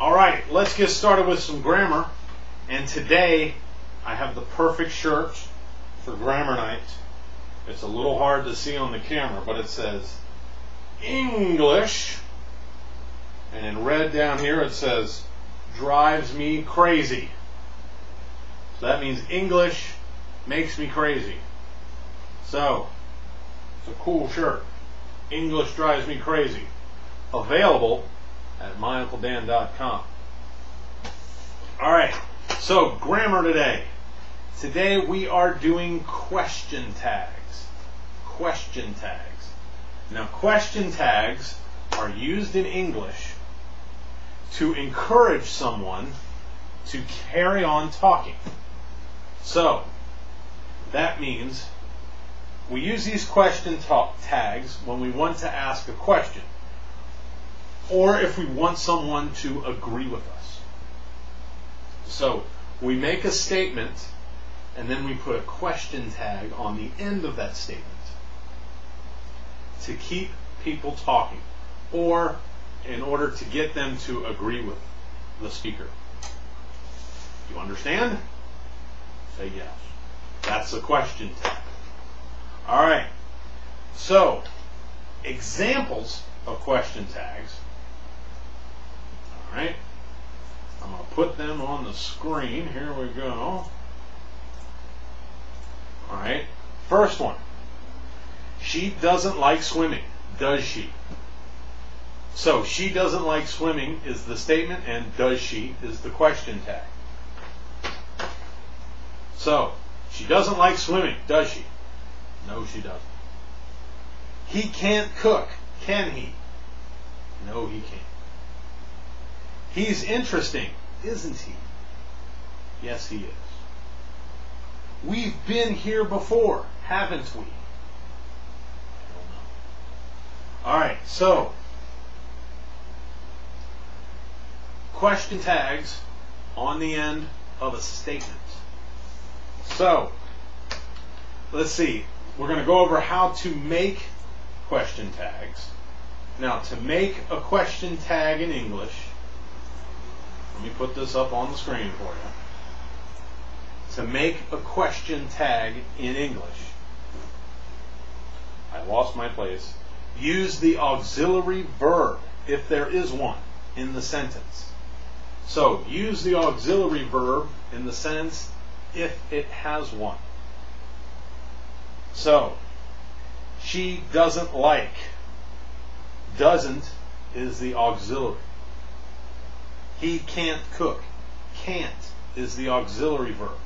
Alright, let's get started with some grammar. And today I have the perfect shirt for grammar night. It's a little hard to see on the camera, but it says English. And in red down here it says drives me crazy. So that means English makes me crazy. So, it's a cool shirt. English drives me crazy. Available at myuncledan.com. Alright, so grammar today. Today we are doing question tags. Question tags. Now, question tags are used in English to encourage someone to carry on talking. So, that means we use these question tags when we want to ask a question, or if we want someone to agree with us. So, we make a statement, and then we put a question tag on the end of that statement to keep people talking, or in order to get them to agree with the speaker. You understand? Say yes. That's a question tag. Alright, so examples of question tags. Alright, I'm going to put them on the screen. Here we go. Alright, first one. She doesn't like swimming, does she? So, she doesn't like swimming is the statement, and does she is the question tag. So, she doesn't like swimming, does she? No, she doesn't. He can't cook, can he? No, he can't. He's interesting, isn't he? Yes, he is. We've been here before, haven't we? I don't know. Alright, so question tags on the end of a statement. So, let's see. We're going to go over how to make question tags. Now, to make a question tag in English, let me put this up on the screen for you. To make a question tag in English, I lost my place. Use the auxiliary verb, if there is one, in the sentence. So, use the auxiliary verb in the sentence if it has one. So, she doesn't like. Doesn't is the auxiliary. He can't cook. Can't is the auxiliary verb.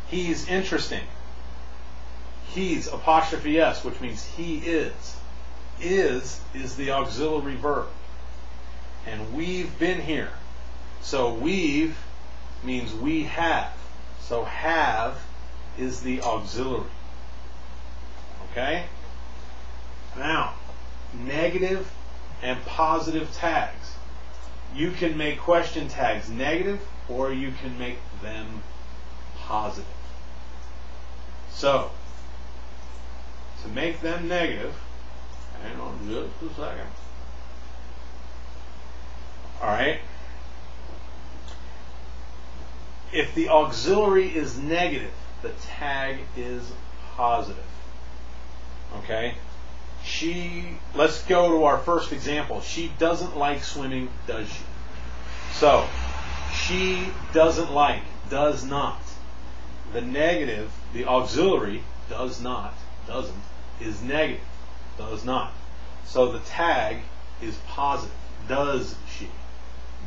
He's interesting. He's apostrophe S, which means he is. Is the auxiliary verb. And we've been here. So we've means we have. So have is the auxiliary. Okay? Now, negative and positive tags. You can make question tags negative, or you can make them positive. So, to make them negative, hang on just a second. Alright? If the auxiliary is negative, the tag is positive. Okay? Let's go to our first example. She doesn't like swimming, does she? So, she doesn't like, does not. The negative, the auxiliary, does not, doesn't, is negative, does not. So the tag is positive. Does she?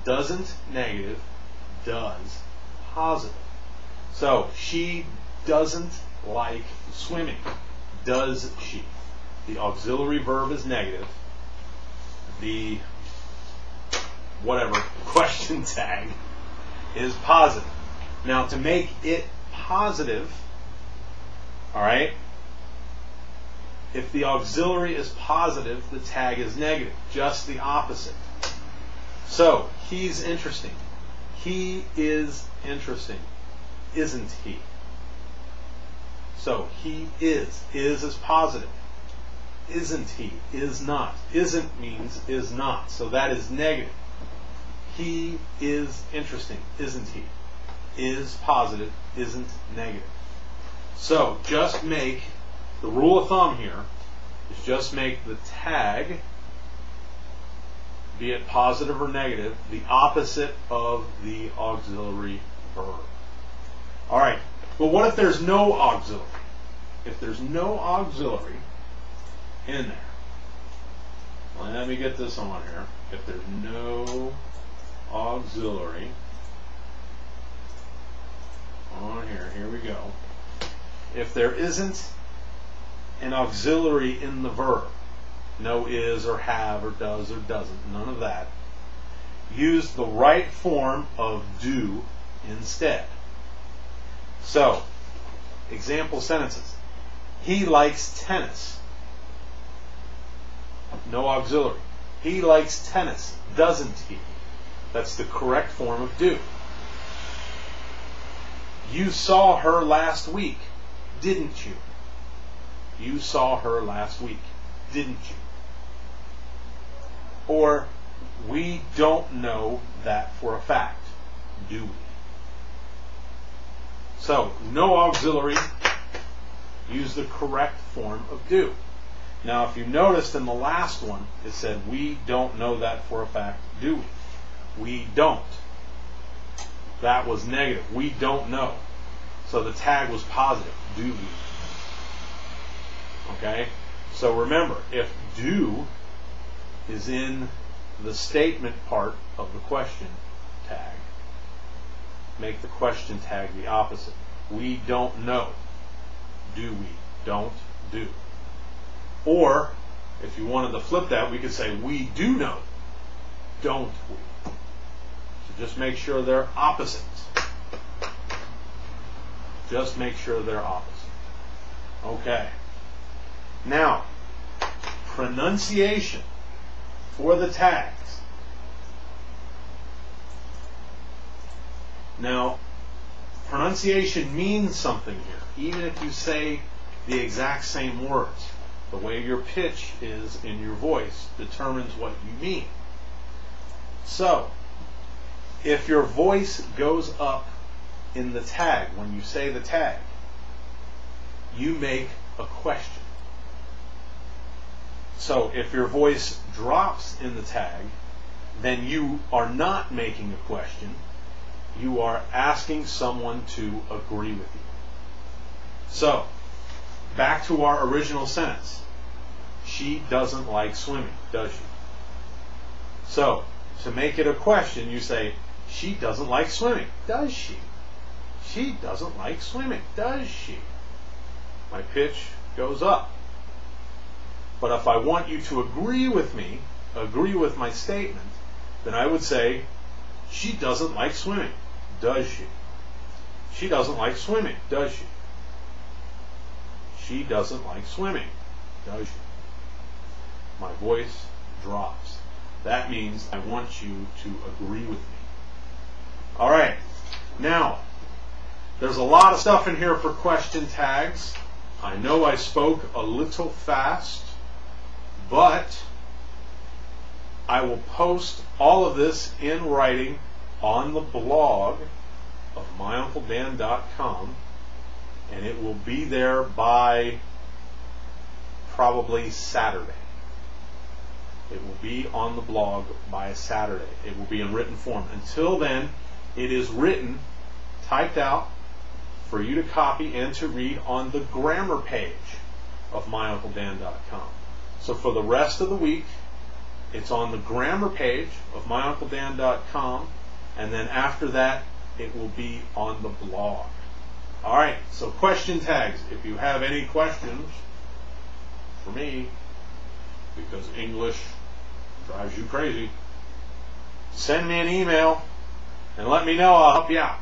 Doesn't, negative, does, positive. So, she doesn't like swimming. Does she? The auxiliary verb is negative. The question tag is positive. Now, to make it positive, alright, if the auxiliary is positive, the tag is negative. Just the opposite. So, he's interesting. He is interesting. Isn't he? So, he is. Is positive. Isn't he? Is not. Isn't means is not. So that is negative. He is interesting, isn't he? Is positive, isn't negative. So just make, the rule of thumb here is just make the tag, be it positive or negative, the opposite of the auxiliary verb. All right, well, what if there's no auxiliary? If there's no auxiliary in there, let me get this on here. If there's no auxiliary on here we go. If there isn't an auxiliary in the verb, no is or have or does or doesn't, none of that, use the right form of do instead. So, example sentences. He likes tennis. No auxiliary. He likes tennis, doesn't he? That's the correct form of do. You saw her last week, didn't you? You saw her last week, didn't you? Or, we don't know that for a fact, do we? So, no auxiliary, use the correct form of do. Now, if you noticed in the last one, it said, we don't know that for a fact, do we? We don't. That was negative. We don't know. So the tag was positive. Do we? Okay? So remember, if do is in the statement part of the question tag, make the question tag the opposite. We don't know. Do we? Don't do. Or, if you wanted to flip that, we could say, we do know. Don't we? So just make sure they're opposites. Just make sure they're opposite. Okay. Now, pronunciation for the tags. Now, pronunciation means something here, even if you say the exact same words. The way your pitch is in your voice determines what you mean. So, if your voice goes up in the tag, when you say the tag, you make a question. So, if your voice drops in the tag, then you are not making a question. You are asking someone to agree with you. So, back to our original sentence. She doesn't like swimming, does she? So, to make it a question, you say, she doesn't like swimming, does she? She doesn't like swimming, does she? My pitch goes up. But if I want you to agree with me, agree with my statement, then I would say, she doesn't like swimming, does she? She doesn't like swimming, does she? She doesn't like swimming, does she? My voice drops. That means I want you to agree with me. All right. Now, there's a lot of stuff in here for question tags. I know I spoke a little fast, but I will post all of this in writing on the blog of myuncledan.com, and it will be there by probably Saturday. It will be on the blog by Saturday. It will be in written form. Until then, it is written, typed out, for you to copy and to read on the grammar page of myuncledan.com. So for the rest of the week, it's on the grammar page of myuncledan.com, and then after that, it will be on the blog. All right, so question tags. If you have any questions for me, because English drives you crazy, send me an email and let me know. I'll help you out.